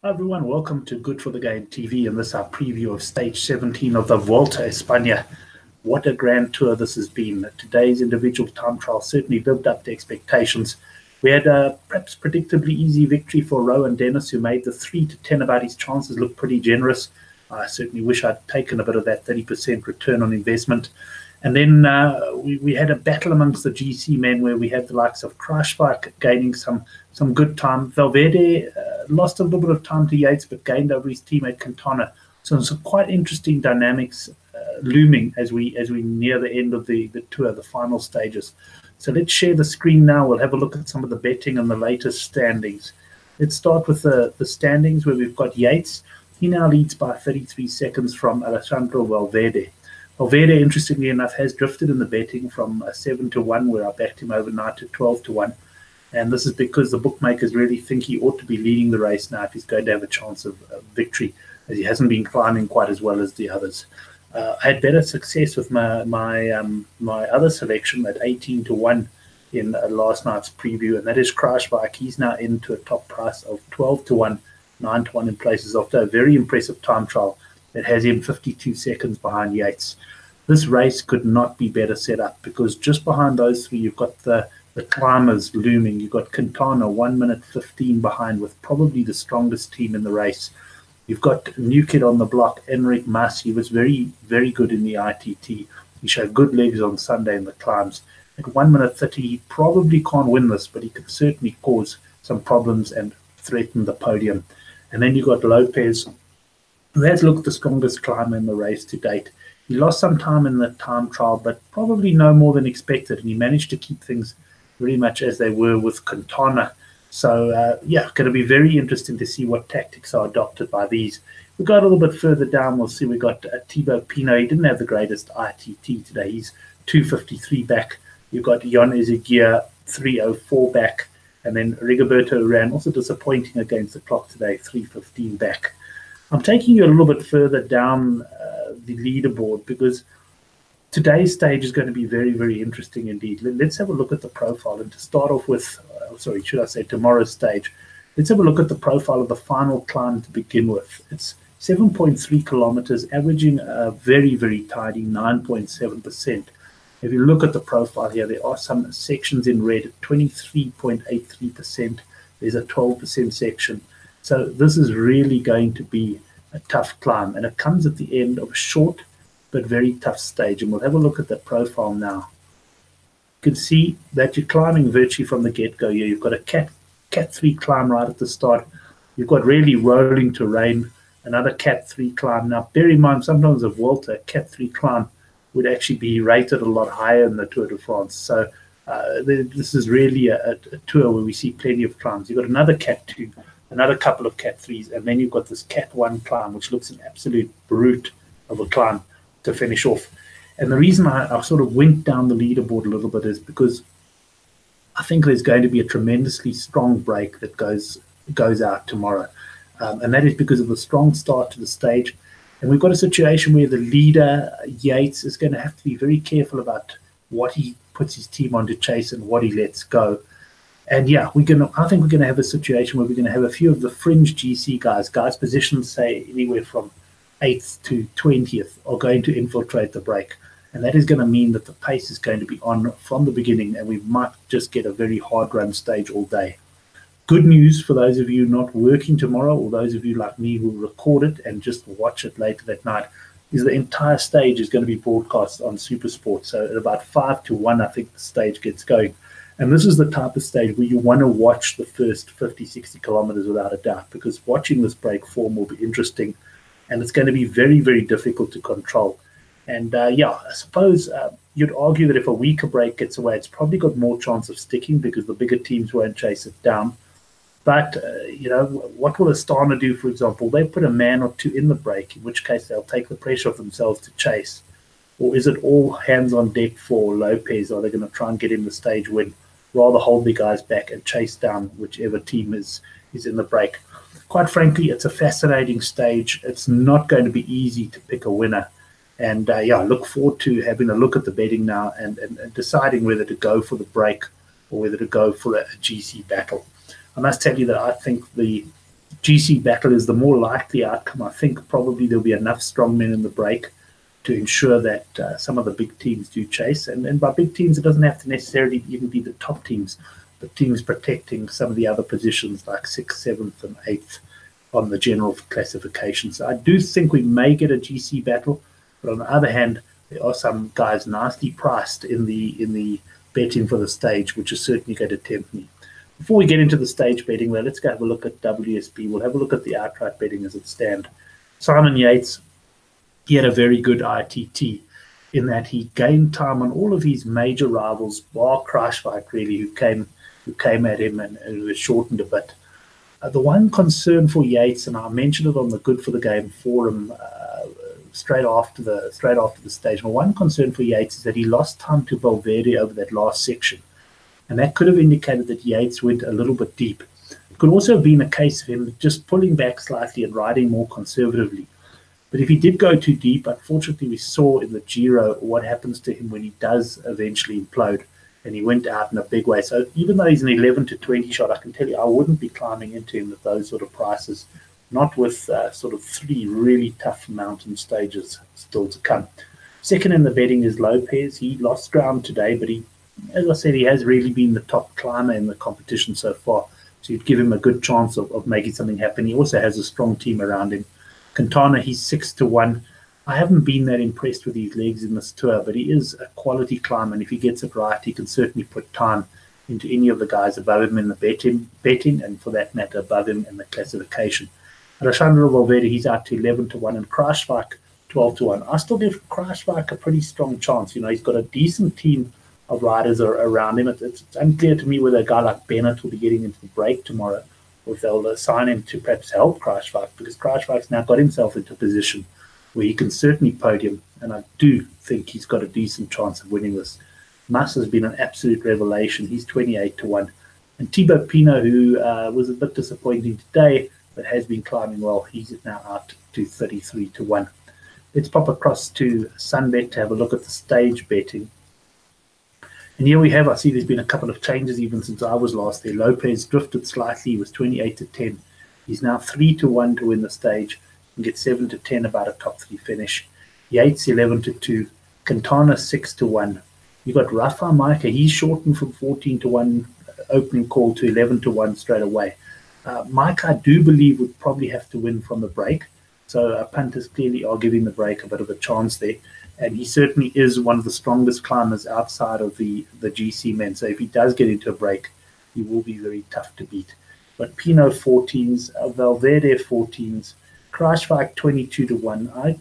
Hi everyone, welcome to Good for the Game TV, and this is our preview of stage 17 of the Vuelta, Espana. What a grand tour this has been. Today's individual time trial certainly lived up to expectations. We had a perhaps predictably easy victory for Rowan Dennis, who made the 3 to 10 about his chances look pretty generous. I certainly wish I'd taken a bit of that 30% return on investment. And then we had a battle amongst the GC men where we had the likes of Kruijswijk gaining some good time. Valverde lost a little bit of time to Yates, but gained over his teammate Quintana. So some quite interesting dynamics looming as we near the end of the tour, the final stages. So let's share the screen now. We'll have a look at some of the betting and the latest standings. Let's start with the standings where we've got Yates. He now leads by 33 seconds from Alejandro Valverde. Vuleta, interestingly enough, has drifted in the betting from 7 to 1, where I backed him overnight, to 12 to 1. And this is because the bookmakers really think he ought to be leading the race now if he's going to have a chance of victory, as he hasn't been climbing quite as well as the others. I had better success with my other selection at 18 to 1 in last night's preview, and that is Kruijswijk. He's now into a top price of 12 to 1, 9 to 1 in places after a very impressive time trial that has him 52 seconds behind Yates. This race could not be better set up, because just behind those three, you've got the climbers looming. You've got Quintana 1 minute 15 behind, with probably the strongest team in the race. You've got new kid on the block, Enric Mas. He was very, very good in the ITT. He showed good legs on Sunday in the climbs. At 1 minute 30, he probably can't win this, but he could certainly cause some problems and threaten the podium. And then you've got Lopez, who has looked the strongest climber in the race to date. He lost some time in the time trial, but probably no more than expected, and he managed to keep things very much as they were with Quintana. So, going to be very interesting to see what tactics are adopted by these. We got a little bit further down, we'll see we got Thibaut Pinot. He didn't have the greatest ITT today. He's 253 back. You've got Jon Ezegier 304 back, and then Rigoberto Urán, also disappointing against the clock today, 315 back. I'm taking you a little bit further down the leaderboard, because today's stage is going to be very, very interesting indeed. Let's have a look at the profile. And to start off with, tomorrow's stage, let's have a look at the profile of the final climb to begin with. It's 7.3 kilometers, averaging a very, very tidy 9.7%. If you look at the profile here, there are some sections in red at 23.83%. There's a 12% section. So this is really going to be a tough climb, and it comes at the end of a short but very tough stage. And we'll have a look at that profile now. You can see that you're climbing virtually from the get-go here. You've got a Cat 3 climb right at the start. You've got really rolling terrain, another Cat 3 climb. Now, bear in mind, sometimes a Vuelta, a Cat 3 climb would actually be rated a lot higher in the Tour de France. So this is really a tour where we see plenty of climbs. You've got another Cat 2, another couple of Cat 3s, and then you've got this Cat 1 climb, which looks an absolute brute of a climb to finish off. And the reason I sort of went down the leaderboard a little bit is because I think there's going to be a tremendously strong break that goes out tomorrow. And that is because of the strong start to the stage. And we've got a situation where the leader, Yates, is going to have to be very careful about what he puts his team on to chase and what he lets go. And I think we're going to have a situation where we're going to have a few of the fringe GC guys positioned, say, anywhere from 8th to 20th, are going to infiltrate the break. And that is going to mean that the pace is going to be on from the beginning, and we might just get a very hard run stage all day. Good news for those of you not working tomorrow, or those of you like me who record it and just watch it later that night, is the entire stage is going to be broadcast on SuperSport. So at about 5 to 1, I think the stage gets going. And this is the type of stage where you want to watch the first 50, 60 kilometers without a doubt, because watching this break form will be interesting, and it's going to be very, very difficult to control. And I suppose you'd argue that if a weaker break gets away, it's probably got more chance of sticking because the bigger teams won't chase it down. But, what will Espana do, for example? They put a man or two in the break, in which case they'll take the pressure off themselves to chase. Or is it all hands on deck for Lopez? Are they going to try and get in the stage win, rather hold the guys back and chase down whichever team is in the break? Quite frankly, it's a fascinating stage. It's not going to be easy to pick a winner. And I look forward to having a look at the betting now and deciding whether to go for the break or whether to go for a GC battle. I must tell you that I think the GC battle is the more likely outcome. I think probably there'll be enough strong men in the break to ensure that some of the big teams do chase. And by big teams, it doesn't have to necessarily even be the top teams, but teams protecting some of the other positions like 6th, 7th, and 8th on the general classification. So I do think we may get a GC battle, but on the other hand, there are some guys nicely priced in the betting for the stage, which is certainly going to tempt me. Before we get into the stage betting, well, let's go have a look at WSB. We'll have a look at the outright betting as it stands. Simon Yates, he had a very good ITT in that he gained time on all of his major rivals, bar Kruijswijk really, who came at him and it was shortened a bit. The one concern for Yates, and I mentioned it on the Good for the Game forum straight after the stage. My one concern for Yates is that he lost time to Valverde over that last section, and that could have indicated that Yates went a little bit deep. It could also have been a case of him just pulling back slightly and riding more conservatively. But if he did go too deep, unfortunately, we saw in the Giro what happens to him when he does eventually implode, and he went out in a big way. So even though he's an 11 to 20 shot, I can tell you I wouldn't be climbing into him with those sort of prices, not with sort of 3 really tough mountain stages still to come. Second in the betting is Lopez. He lost ground today, but he, as I said, he has really been the top climber in the competition so far. So you'd give him a good chance of making something happen. He also has a strong team around him. Quintana, he's 6 to 1. I haven't been that impressed with his legs in this tour, but he is a quality climber, and if he gets it right, he can certainly put time into any of the guys above him in the betting, and for that matter, above him in the classification. Alexandre Valverde, he's out to 11 to 1, and Kruijswijk 12 to 1. I still give Kruijswijk a pretty strong chance. You know, he's got a decent team of riders around him. It's unclear to me whether a guy like Bennett will be getting into the break tomorrow, or if they'll assign him to perhaps help Kruijswijk, because Kruijswijk's now got himself into a position where he can certainly podium, and I do think he's got a decent chance of winning this. Mas has been an absolute revelation. He's 28 to 1. And Thibaut Pinot, who was a bit disappointing today, but has been climbing well, he's now out to 33 to 1. Let's pop across to Sunbet to have a look at the stage betting. And here we have, I see there's been a couple of changes even since I was last there. Lopez drifted slightly, he was 28 to 10. He's now 3 to 1 to win the stage and get 7 to 10 about a top 3 finish. Yates 11 to 2. Quintana 6 to 1. You got Rafa Micah, he's shortened from 14 to 1 opening call to 11 to 1 straight away. Mike, I do believe, would probably have to win from the break. So punters clearly are giving the break a bit of a chance there. And he certainly is one of the strongest climbers outside of the GC men. So if he does get into a break, he will be very tough to beat. But Pinot 14s, Valverde 14s, Kruijswijk 22 to 1. I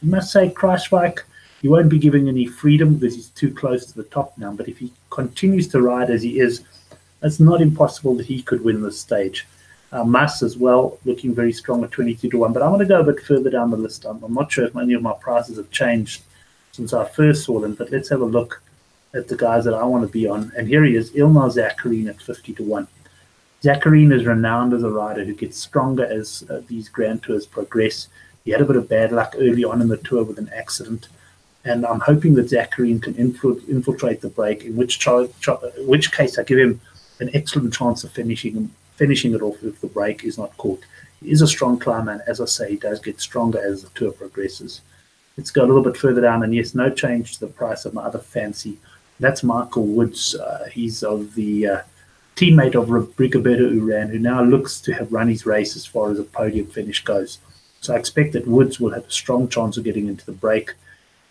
must say Kruijswijk, he won't be giving any freedom because he's too close to the top now. But if he continues to ride as he is, it's not impossible that he could win this stage. Mas as well, looking very strong at 22 to 1. But I'm going to go a bit further down the list. I'm not sure if any of my prices have changed since I first saw them, but let's have a look at the guys that I want to be on. And here he is, Ilmar Zakarin at 50 to 1. Zakarin is renowned as a rider who gets stronger as these Grand Tours progress. He had a bit of bad luck early on in the tour with an accident, and I'm hoping that Zakarin can infiltrate the break, in which case I give him an excellent chance of finishing it off if the break is not caught. He is a strong climber, and as I say, he does get stronger as the tour progresses. Let's go a little bit further down, and yes, no change to the price of my other fancy. That's Michael Woods. He's of the teammate of Rigoberto Urán, who now looks to have run his race as far as a podium finish goes. So I expect that Woods will have a strong chance of getting into the break.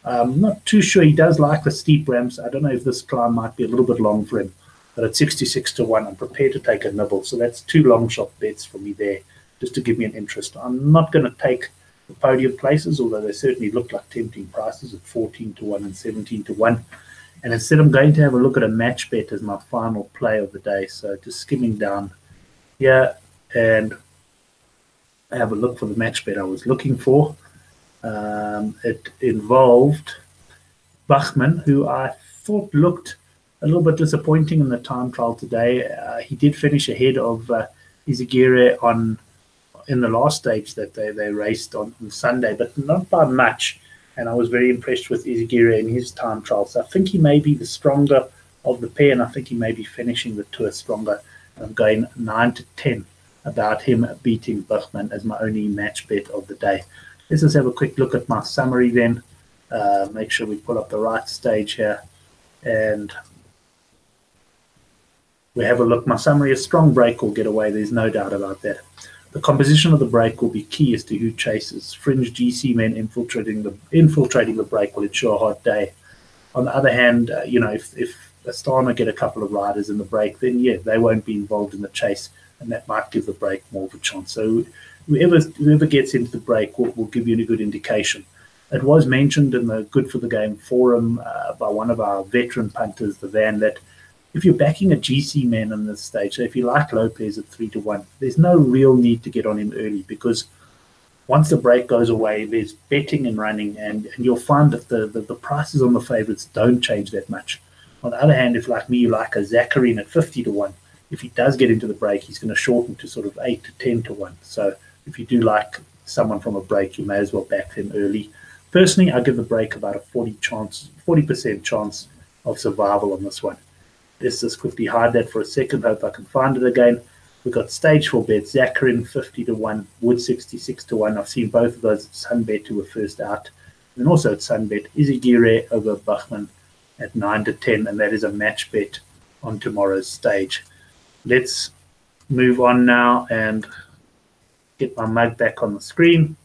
I'm not too sure. He does like the steep ramps. I don't know if this climb might be a little bit long for him, but at 66 to 1, I'm prepared to take a nibble. So that's 2 long shot bets for me there, just to give me an interest. I'm not going to take the podium places, although they certainly look like tempting prices at 14 to 1 and 17 to 1. And instead, I'm going to have a look at a match bet as my final play of the day. So just skimming down here, and I have a look for the match bet I was looking for. It involved Bachmann, who I thought looked a little bit disappointing in the time trial today. He did finish ahead of Izagirre in the last stage that they raced on Sunday, but not by much. And I was very impressed with Izagirre in his time trial. So I think he may be the stronger of the pair, and I think he may be finishing the tour stronger. And I'm going 9 to 10 about him beating Buchmann as my only match bet of the day. Let's just have a quick look at my summary then. Make sure we pull up the right stage here. And we have a look. My summary is strong break or get away. There's no doubt about that. The composition of the break will be key as to who chases. Fringe GC men infiltrating the break will ensure a hard day. On the other hand, if Espana get a couple of riders in the break, then yeah, they won't be involved in the chase, and that might give the break more of a chance. So whoever gets into the break will give you a good indication. It was mentioned in the Good for the Game forum by one of our veteran punters, the Van, that if you're backing a GC man on this stage, so if you like Lopez at 3-1, there's no real need to get on him early, because once the break goes away, there's betting and running, and you'll find that the prices on the favourites don't change that much. On the other hand, if like me, you like a Zakharine at 50-1, if he does get into the break, he's going to shorten to sort of 8 to 10-1. So if you do like someone from a break, you may as well back them early. Personally, I give the break about a 40% chance of survival on this one. Let's just quickly hide that for a second. Hope I can find it again. We've got stage 4 bets, Zakharine 50-1, Wood 66-1. I've seen both of those at Sunbet who were first out. And then also at Sunbet, Izagirre over Buchmann at 9-10, and that is a match bet on tomorrow's stage. Let's move on now and get my mug back on the screen.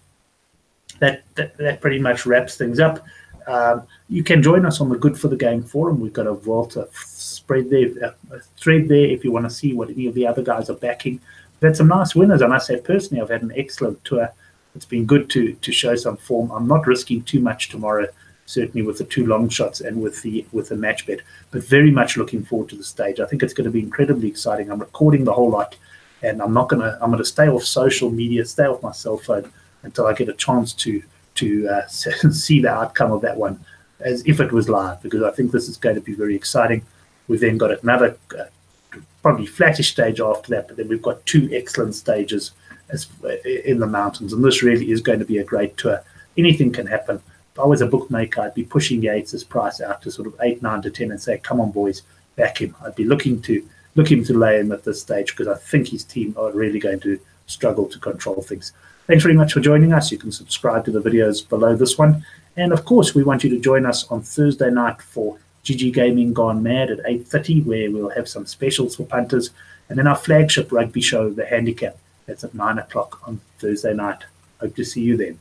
That pretty much wraps things up. You can join us on the Good for the Game forum. We've got a Vuelta spread there, a thread there if you want to see what any of the other guys are backing. We've had some nice winners, and I say personally, I've had an excellent tour. It's been good to show some form. I'm not risking too much tomorrow, certainly with the 2 long shots and with the match bet, but very much looking forward to the stage. I think it's going to be incredibly exciting. I'm recording the whole lot, and I'm going to stay off social media, stay off my cell phone until I get a chance to see the outcome of that one as if it was live, because I think this is going to be very exciting. We've then got another probably flattish stage after that, but then we've got 2 excellent stages in the mountains, and this really is going to be a great tour. Anything can happen. If I was a bookmaker, I'd be pushing Yates' price out to sort of 8, 9 to 10 and say, come on, boys, back him. I'd be looking to lay him at this stage, because I think his team are really going to struggle to control things. Thanks very much for joining us. You can subscribe to the videos below this one. And of course, we want you to join us on Thursday night for GG Gaming Gone Mad at 8:30, where we'll have some specials for punters. And then our flagship rugby show, The Handicap, that's at 9 o'clock on Thursday night. Hope to see you then.